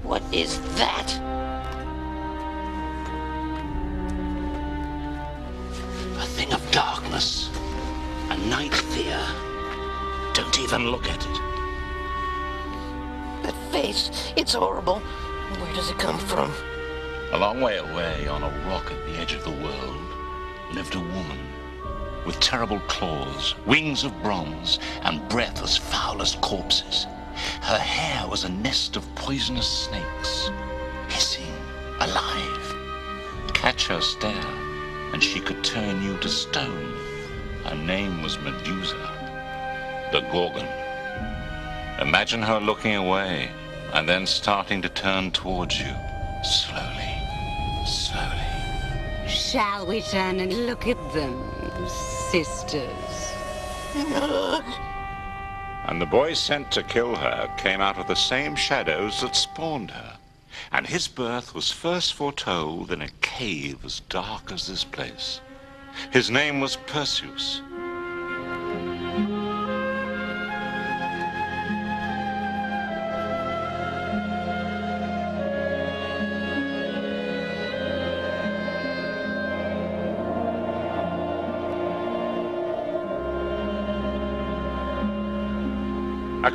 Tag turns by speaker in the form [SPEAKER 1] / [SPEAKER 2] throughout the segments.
[SPEAKER 1] What is that?
[SPEAKER 2] A thing of darkness. A night fear. Don't even look at it.
[SPEAKER 1] That face, it's horrible. Where does it come from?
[SPEAKER 2] A long way away, on a rock at the edge of the world, lived a woman with terrible claws, wings of bronze, and breath as foul as corpses. Her hair was a nest of poisonous snakes, hissing, alive. Catch her stare, and she could turn you to stone. Her name was Medusa, the Gorgon. Imagine her looking away, and then starting to turn towards you, slowly, slowly.
[SPEAKER 3] Shall we turn and look at them, sisters?
[SPEAKER 2] And the boy sent to kill her came out of the same shadows that spawned her. And his birth was first foretold in a cave as dark as this place. His name was Perseus.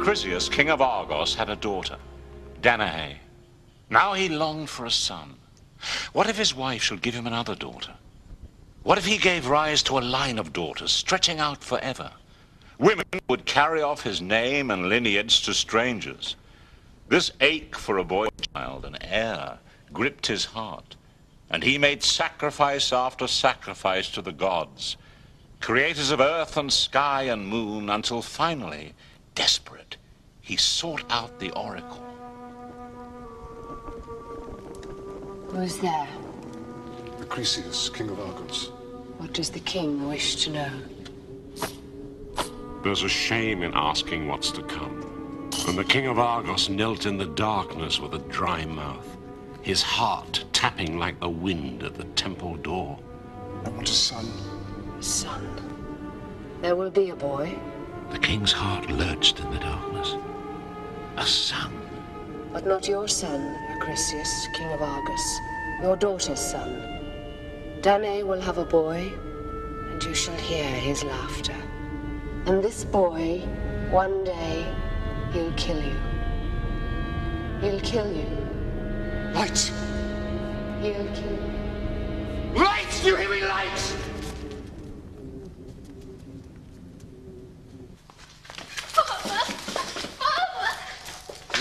[SPEAKER 2] Perseus, king of Argos, had a daughter, Danae. Now he longed for a son. What if his wife should give him another daughter? What if he gave rise to a line of daughters stretching out forever? Women would carry off his name and lineage to strangers. This ache for a boy child, an heir, gripped his heart, and he made sacrifice after sacrifice to the gods, creators of earth and sky and moon, until finally, desperate, he sought out the oracle.
[SPEAKER 3] Who's there?
[SPEAKER 4] Perseus, king of Argos.
[SPEAKER 3] What does the king wish to know?
[SPEAKER 5] There's a shame in asking what's to come. And the king of Argos knelt in the darkness with a dry mouth, his heart tapping like the wind at the temple door.
[SPEAKER 4] I want a son.
[SPEAKER 3] A son? There will be a boy.
[SPEAKER 5] The king's heart lurched in the darkness. A son.
[SPEAKER 3] But not your son, Perseus, king of Argos. Your daughter's son. Danae will have a boy, and you shall hear his laughter. And this boy, one day, he'll kill you. He'll kill you.
[SPEAKER 4] Lights!
[SPEAKER 3] He'll kill you.
[SPEAKER 4] Lights! Do you hear me? Lights!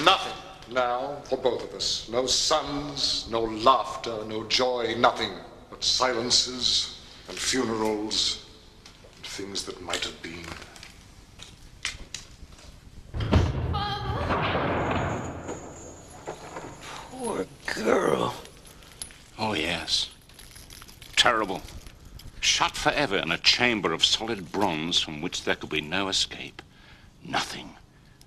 [SPEAKER 4] Nothing now for both of us. No sons, no laughter, no joy, nothing but silences and funerals and things that might have been.
[SPEAKER 1] Poor girl.
[SPEAKER 2] Oh, yes. Terrible. Shut forever in a chamber of solid bronze from which there could be no escape. Nothing.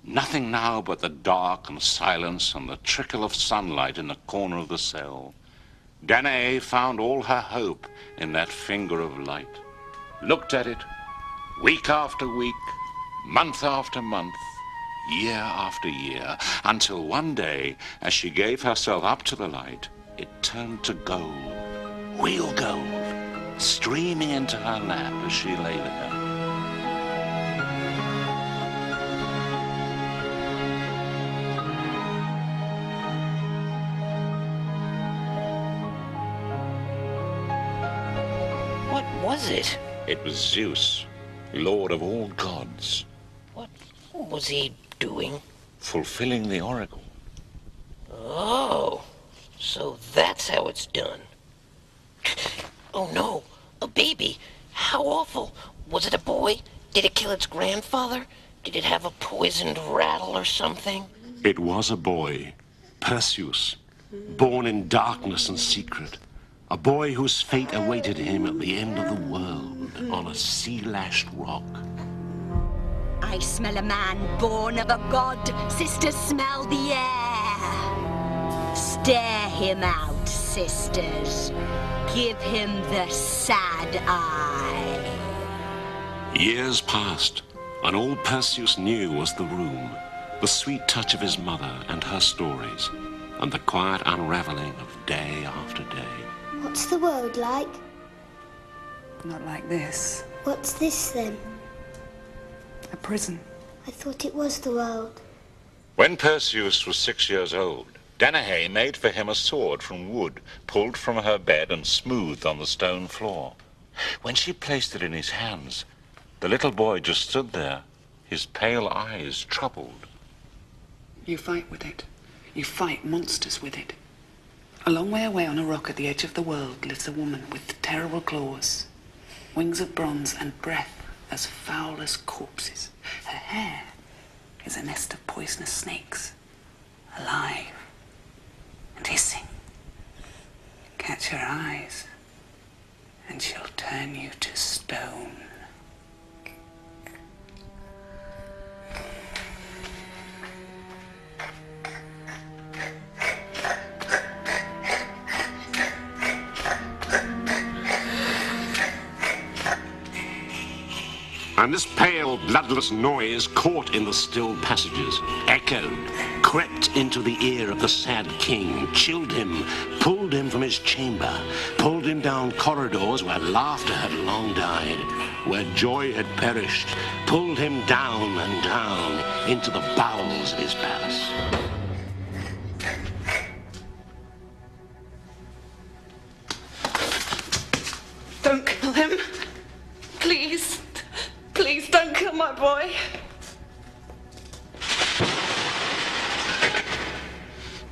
[SPEAKER 2] Nothing now but the dark and silence and the trickle of sunlight in the corner of the cell. Danae found all her hope in that finger of light. Looked at it, week after week, month after month, year after year, until one day, as she gave herself up to the light, it turned to gold, real gold, streaming into her lap as she lay there.
[SPEAKER 1] What was it?
[SPEAKER 2] It was Zeus, lord of all gods.
[SPEAKER 1] What was he doing?
[SPEAKER 2] Fulfilling the oracle.
[SPEAKER 1] Oh, so that's how it's done. Oh no, a baby. How awful. Was it a boy? Did it kill its grandfather? Did it have a poisoned rattle or something?
[SPEAKER 5] It was a boy, Perseus, born in darkness and secret. A boy whose fate awaited him at the end of the world on a sea-lashed rock.
[SPEAKER 6] I smell a man born of a god. Sisters, smell the air. Stare him out, sisters. Give him the sad eye.
[SPEAKER 5] Years passed, and all Perseus knew was the room, the sweet touch of his mother and her stories, and the quiet unraveling of day after day.
[SPEAKER 7] What's the world like?
[SPEAKER 8] Not like this.
[SPEAKER 7] What's this then?
[SPEAKER 8] A prison.
[SPEAKER 7] I thought it was the world.
[SPEAKER 2] When Perseus was 6 years old, Danae made for him a sword from wood, pulled from her bed and smoothed on the stone floor. When she placed it in his hands, the little boy just stood there, his pale eyes troubled.
[SPEAKER 8] You fight with it. You fight monsters with it. A long way away on a rock at the edge of the world lives a woman with terrible claws, wings of bronze, and breath as foul as corpses. Her hair is a nest of poisonous snakes, alive and hissing. Catch her eyes, and she'll turn you to stone.
[SPEAKER 5] And this pale, bloodless noise caught in the still passages, echoed, crept into the ear of the sad king, chilled him, pulled him from his chamber, pulled him down corridors where laughter had long died, where joy had perished, pulled him down and down into the bowels of his palace.
[SPEAKER 8] Don't kill him. Please. Please don't kill my boy.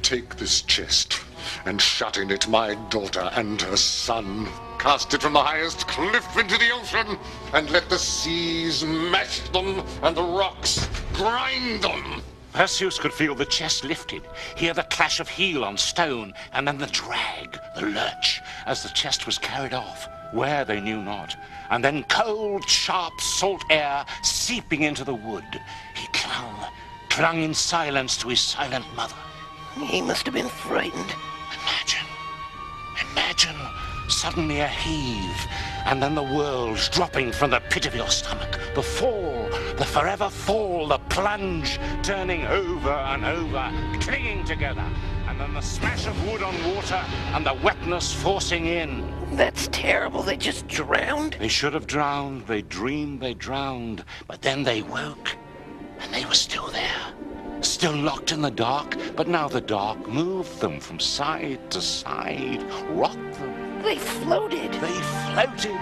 [SPEAKER 4] Take this chest and shut in it my daughter and her son. Cast it from the highest cliff into the ocean, and let the seas mash them and the rocks grind them.
[SPEAKER 2] Perseus could feel the chest lifted, hear the clash of heel on stone, and then the drag, the lurch, as the chest was carried off, where they knew not, and then cold, sharp, salt air seeping into the wood. He clung in silence to his silent mother.
[SPEAKER 1] He must have been frightened.
[SPEAKER 2] Imagine suddenly a heave, and then the world dropping from the pit of your stomach. The fall, the forever fall, the plunge, turning over and over, clinging together. And then the smash of wood on water and the wetness forcing in.
[SPEAKER 1] That's terrible. They just drowned?
[SPEAKER 2] They should have drowned. They dreamed they drowned. But then they woke, and they were still there. Still locked in the dark, but now the dark moved them from side to side, rocked them.
[SPEAKER 1] They floated.
[SPEAKER 2] They floated,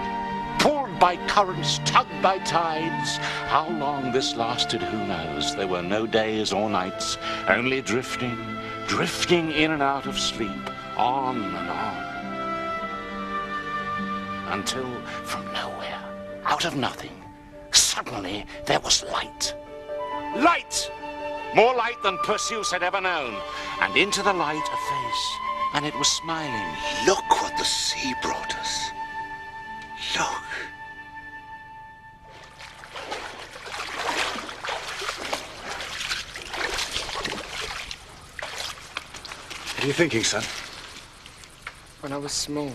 [SPEAKER 2] pulled by currents, tugged by tides. How long this lasted, who knows? There were no days or nights, only drifting in and out of sleep, on and on. Until, from nowhere, out of nothing, suddenly there was light. Light! More light than Perseus had ever known. And into the light, a face, and it was smiling.
[SPEAKER 9] Look what the sea brought us. Look.
[SPEAKER 4] What are you thinking, son?
[SPEAKER 10] When I was small,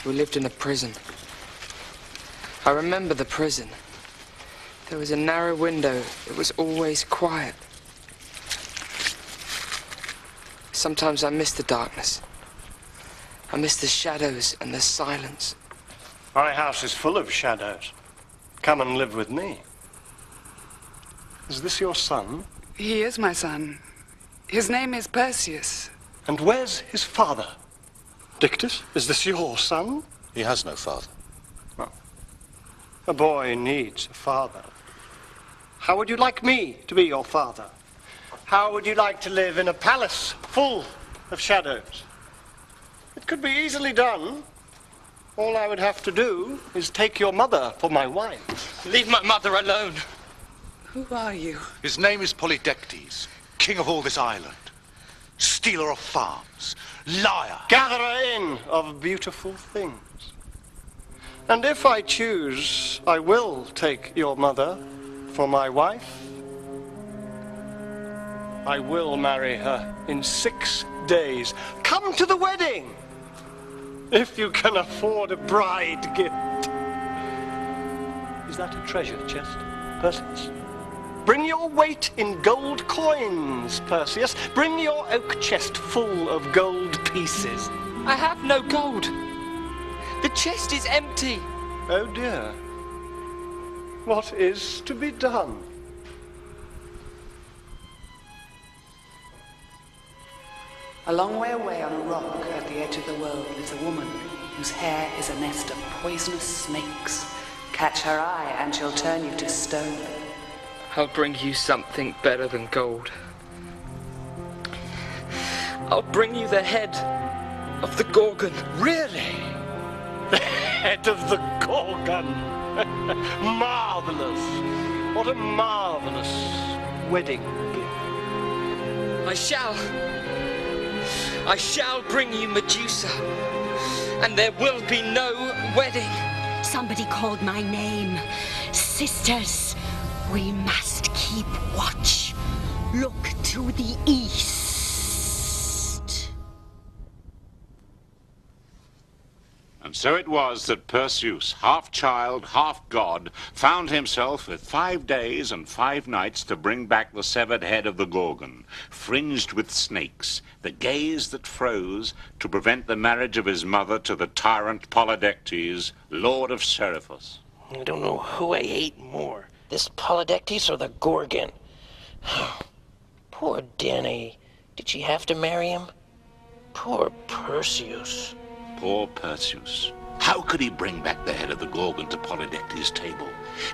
[SPEAKER 10] we lived in a prison. I remember the prison. There was a narrow window. It was always quiet. Sometimes I miss the darkness. I miss the shadows and the silence.
[SPEAKER 11] My house is full of shadows. Come and live with me. Is this your son?
[SPEAKER 8] He is my son. His name is Perseus.
[SPEAKER 11] And where's his father? Dictys, is this your son?
[SPEAKER 9] He has no father.
[SPEAKER 11] Well, a boy needs a father. How would you like me to be your father? How would you like to live in a palace full of shadows? It could be easily done. All I would have to do is take your mother for my wife.
[SPEAKER 10] Leave my mother alone.
[SPEAKER 8] Who are you?
[SPEAKER 9] His name is Polydectes, king of all this island. Stealer of farms, liar.
[SPEAKER 11] Gatherer in of beautiful things. And if I choose, I will take your mother for my wife, I will marry her in 6 days. Come to the wedding, if you can afford a bride gift. Is that a treasure chest, Perseus? Bring your weight in gold coins, Perseus. Bring your oak chest full of gold pieces.
[SPEAKER 10] I have no gold. The chest is empty.
[SPEAKER 11] Oh dear. What is to be done?
[SPEAKER 8] A long way away on a rock at the edge of the world lives a woman whose hair is a nest of poisonous snakes. Catch her eye and she'll turn you to stone.
[SPEAKER 10] I'll bring you something better than gold. I'll bring you the head of the Gorgon.
[SPEAKER 11] Really? The head of the Gorgon. Marvelous. What a marvelous wedding gift.
[SPEAKER 10] I shall bring you Medusa, and there will be no wedding.
[SPEAKER 6] Somebody called my name. Sisters, we must keep watch. Look to the east.
[SPEAKER 2] And so it was that Perseus, half child, half god, found himself with 5 days and 5 nights to bring back the severed head of the Gorgon, fringed with snakes, the gaze that froze, to prevent the marriage of his mother to the tyrant Polydectes, lord of Seriphos.
[SPEAKER 1] I don't know who I hate more, this Polydectes or the Gorgon. Poor Danae. Did she have to marry him? Poor Perseus.
[SPEAKER 2] Poor Perseus. How could he bring back the head of the Gorgon to Polydectes' table?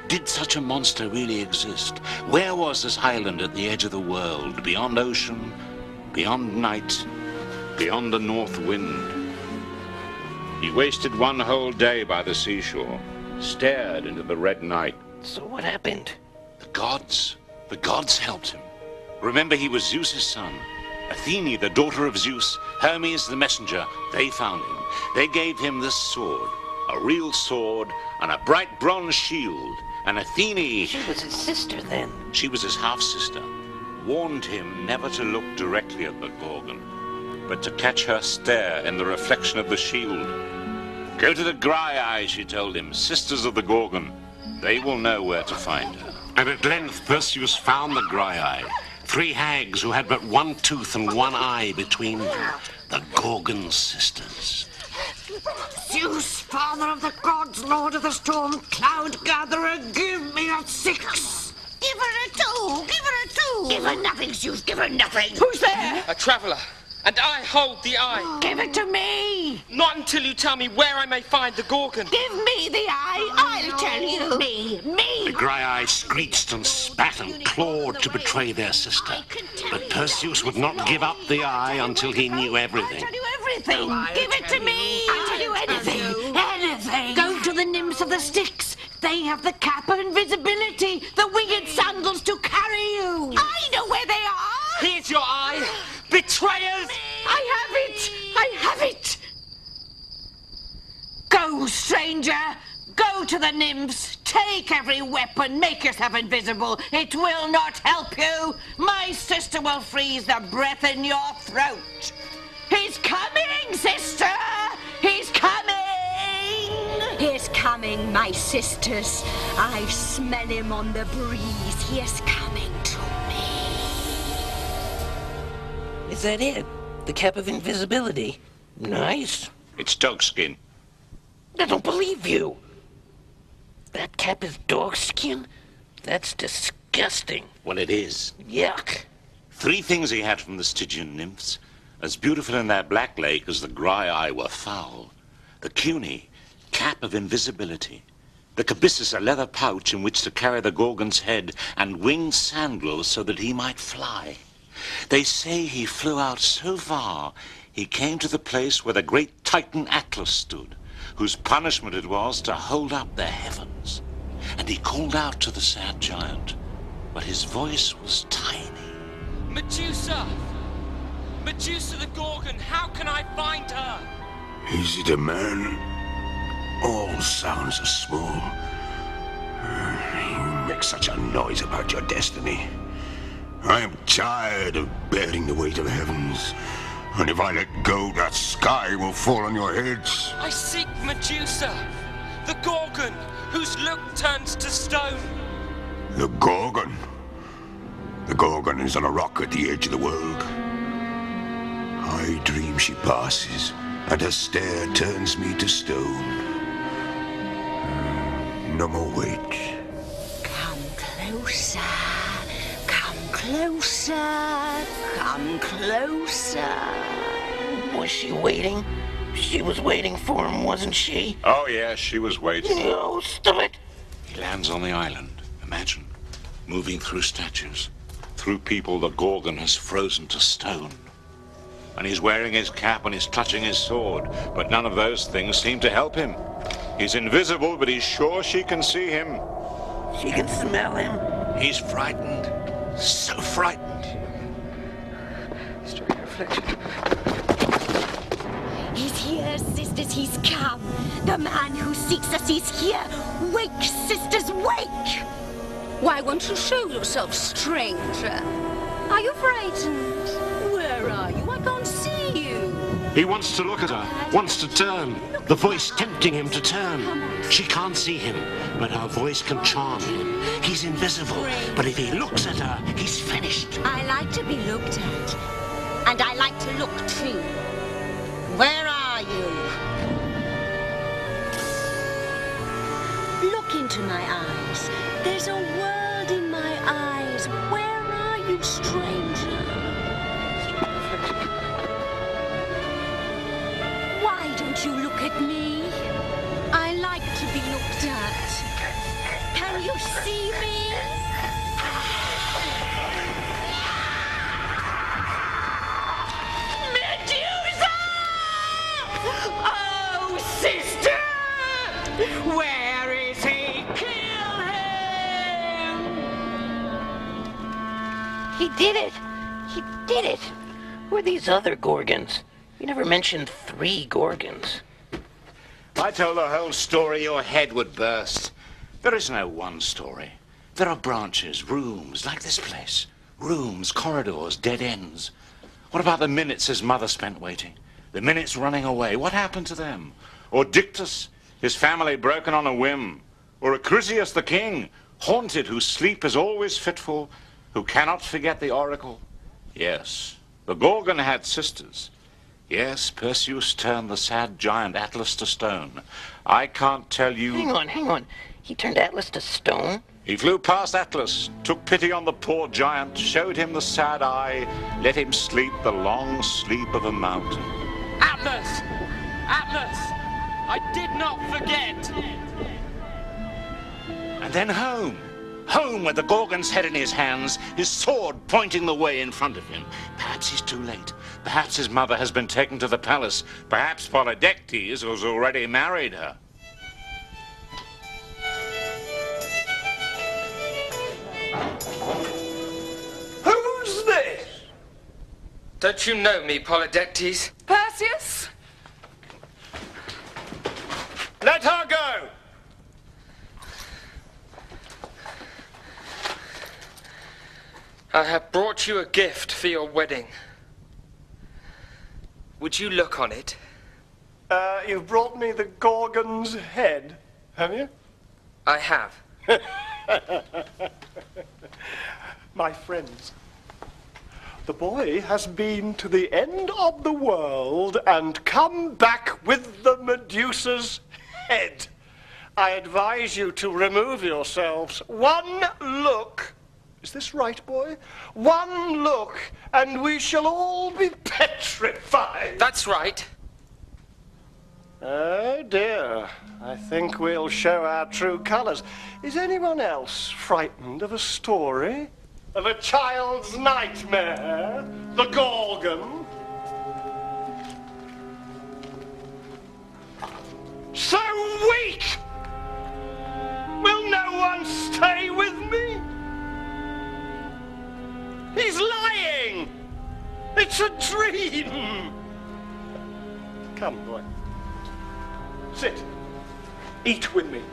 [SPEAKER 2] Did such a monster really exist? Where was this island at the edge of the world, beyond ocean, beyond night, beyond the north wind? He wasted one whole day by the seashore, stared into the red night.
[SPEAKER 1] So what happened?
[SPEAKER 2] The gods helped him. Remember, he was Zeus's son. Athene, the daughter of Zeus, Hermes, the messenger, they found him. They gave him this sword, a real sword, and a bright bronze shield. And Athene...
[SPEAKER 1] She was his sister, then.
[SPEAKER 2] She was his half-sister. Warned him never to look directly at the Gorgon, but to catch her stare in the reflection of the shield. Go to the Graiai, she told him, sisters of the Gorgon. They will know where to find her.
[SPEAKER 5] And at length Perseus found the Graiai, 3 hags who had but 1 tooth and 1 eye between them, the Gorgon sisters.
[SPEAKER 6] Zeus, father of the gods, lord of the storm, cloud gatherer, give me that 6. Give her a 2. Give her a 2. Give her nothing, Zeus. Give her nothing.
[SPEAKER 10] Who's there? A traveller. And I hold the eye.
[SPEAKER 6] Give it to me.
[SPEAKER 10] Not until you tell me where I may find the Gorgon.
[SPEAKER 6] Give me the eye. I'll tell you. Me.
[SPEAKER 5] The Graiai screeched and spat and clawed to betray their sister. But Perseus would not give up the eye until he knew everything.
[SPEAKER 6] I'll tell you everything. Give it to me. I'll tell you anything. Anything. Go to the nymphs of the Styx. They have the cap of invisibility, the winged sandals to carry you. I know where they are.
[SPEAKER 10] Here's your eye. Betrayers!
[SPEAKER 6] I have it! Go, stranger! Go to the nymphs! Take every weapon! Make yourself invisible! It will not help you! My sister will freeze the breath in your throat! He's coming, sister! He's coming! He's coming, my sisters. I smell him on the breeze. He is coming to me.
[SPEAKER 1] Is that it? The cap of invisibility? Nice.
[SPEAKER 2] It's dogskin.
[SPEAKER 1] I don't believe you. That cap is dogskin? That's disgusting.
[SPEAKER 2] Well, it is.
[SPEAKER 1] Yuck.
[SPEAKER 2] 3 things he had from the Stygian nymphs, as beautiful in their black lake as the Graiai were foul. The Cuni, cap of invisibility. The Cabyssus, a leather pouch in which to carry the Gorgon's head, and winged sandals so that he might fly. They say he flew out so far, he came to the place where the great Titan Atlas stood, whose punishment it was to hold up the heavens. And he called out to the sad giant, but his voice was tiny.
[SPEAKER 10] Medusa! Medusa the Gorgon, how can I find her?
[SPEAKER 5] Is it a man? All sounds are small. You make such a noise about your destiny. I am tired of bearing the weight of the heavens. And if I let go, that sky will fall on your heads.
[SPEAKER 10] I seek Medusa, the Gorgon, whose look turns to stone.
[SPEAKER 5] The Gorgon? The Gorgon is on a rock at the edge of the world. I dream she passes, and her stare turns me to stone. No more wait.
[SPEAKER 6] Come closer. Come closer. Come closer.
[SPEAKER 1] Was she waiting? She was waiting for him, wasn't she?
[SPEAKER 2] Oh, yeah, she was waiting.
[SPEAKER 1] No, stop it.
[SPEAKER 2] He lands on the island. Imagine. Moving through statues. Through people the Gorgon has frozen to stone. And he's wearing his cap and he's clutching his sword. But none of those things seem to help him. He's invisible, but he's sure she can see him.
[SPEAKER 1] She can smell him.
[SPEAKER 2] He's frightened. So frightened.
[SPEAKER 10] Straight reflection.
[SPEAKER 6] He's here, sisters, he's come. The man who seeks us is here. Wake, sisters, wake! Why won't you show yourself, stranger? Are you frightened? Where are you? I can't see you.
[SPEAKER 5] He wants to look at her, wants to turn. The voice tempting him to turn. She can't see him, but her voice can charm him. He's invisible, but if he looks at her, he's finished.
[SPEAKER 6] I like to be looked at. And I like to look too. Where are you? Look into my eyes. There's a world in my eyes. Where are you, stranger? Why don't you look at me? I like to be looked at. Can you see me? Medusa! Oh, sister! Where is he? Kill him!
[SPEAKER 1] He did it. He did it. Who are these other Gorgons? You never mentioned 3 Gorgons.
[SPEAKER 2] If I told the whole story, your head would burst. There is no one story. There are branches, rooms, like this place. Rooms, corridors, dead ends. What about the minutes his mother spent waiting? The minutes running away, what happened to them? Or Dictys, his family broken on a whim? Or Acrisius the king, haunted, whose sleep is always fitful, who cannot forget the oracle? Yes, the Gorgon had sisters. Yes, Perseus turned the sad giant Atlas to stone. I can't tell you...
[SPEAKER 1] Hang on. He turned Atlas to stone?
[SPEAKER 2] He flew past Atlas, took pity on the poor giant, showed him the sad eye, let him sleep the long sleep of a mountain.
[SPEAKER 10] Atlas! Atlas! I did not forget!
[SPEAKER 2] And then home. Home with the Gorgon's head in his hands, his sword pointing the way in front of him. Perhaps he's too late. Perhaps his mother has been taken to the palace. Perhaps Polydectes has already married her.
[SPEAKER 10] Who's this? Don't you know me, Polydectes?
[SPEAKER 8] Perseus?
[SPEAKER 11] Let her go!
[SPEAKER 10] I have brought you a gift for your wedding. Would you look on it?
[SPEAKER 11] You've brought me the Gorgon's head, have you?
[SPEAKER 10] I have.
[SPEAKER 11] My friends, the boy has been to the end of the world and come back with the Medusa's head. I advise you to remove yourselves. One look. Is this right, boy? One look, and we shall all be petrified.
[SPEAKER 10] That's right.
[SPEAKER 11] Oh, dear. I think we'll show our true colors. Is anyone else frightened of a story? Of a child's nightmare? The Gorgon? So weak! Will no one stay with me? He's lying! It's a dream! Come, boy. Sit. Eat with me.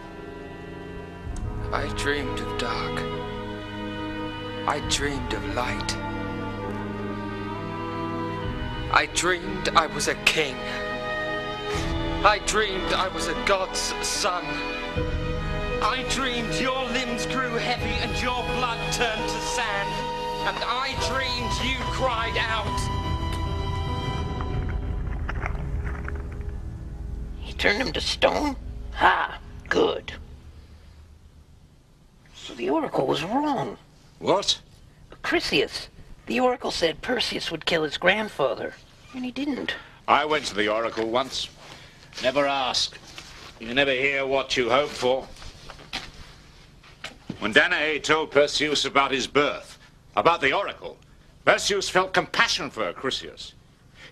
[SPEAKER 10] I dreamed of dark. I dreamed of light. I dreamed I was a king. I dreamed I was a god's son. I dreamed your limbs grew heavy and your blood turned to sand. And I dreamed you cried out.
[SPEAKER 1] He turned him to stone? Ha! Good. So the Oracle was wrong.
[SPEAKER 2] What?
[SPEAKER 1] Chrysius. The Oracle said Perseus would kill his grandfather, and he didn't.
[SPEAKER 2] I went to the Oracle once. Never ask. You never hear what you hope for. When Danae told Perseus about his birth, about the Oracle, Perseus felt compassion for Chrysius.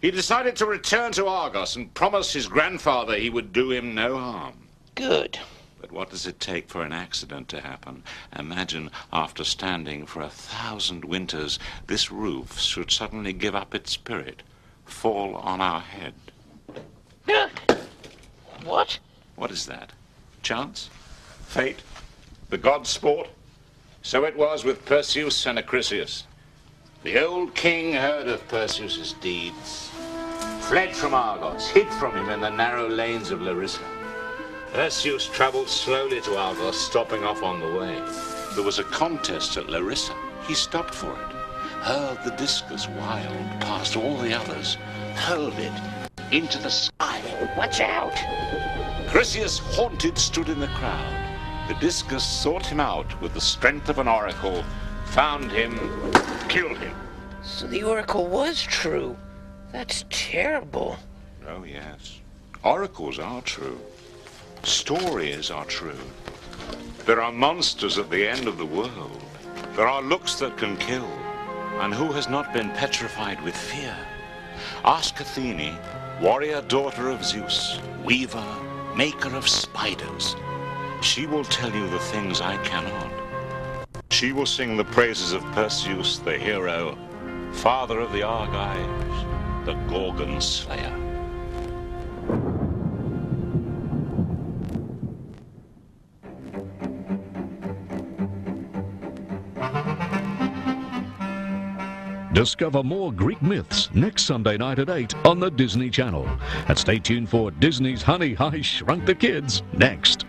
[SPEAKER 2] He decided to return to Argos and promised his grandfather he would do him no harm.
[SPEAKER 1] Good.
[SPEAKER 2] But what does it take for an accident to happen? Imagine, after standing for 1,000 winters, this roof should suddenly give up its spirit, fall on our head.
[SPEAKER 1] What?
[SPEAKER 2] What is that? Chance? Fate? The god's sport? So it was with Perseus and Acrisius. The old king heard of Perseus's deeds, fled from Argos, hid from him in the narrow lanes of Larissa. Perseus traveled slowly to Argos, stopping off on the way. There was a contest at Larissa. He stopped for it, hurled the discus wild past all the others, hurled it into the sky.
[SPEAKER 1] Watch out!
[SPEAKER 2] Chrysius, haunted, stood in the crowd. The discus sought him out with the strength of an oracle, found him, killed him.
[SPEAKER 1] So the Oracle was true. That's terrible.
[SPEAKER 2] Oh, yes. Oracles are true. Stories are true. There are monsters at the end of the world. There are looks that can kill. And who has not been petrified with fear? Ask Athene, warrior daughter of Zeus, weaver, maker of spiders. She will tell you the things I cannot. She will sing the praises of Perseus, the hero, father of the Argives, the Gorgon slayer.
[SPEAKER 12] Discover more Greek myths next Sunday night at 8 on the Disney Channel. And stay tuned for Disney's Honey, I Shrunk the Kids next.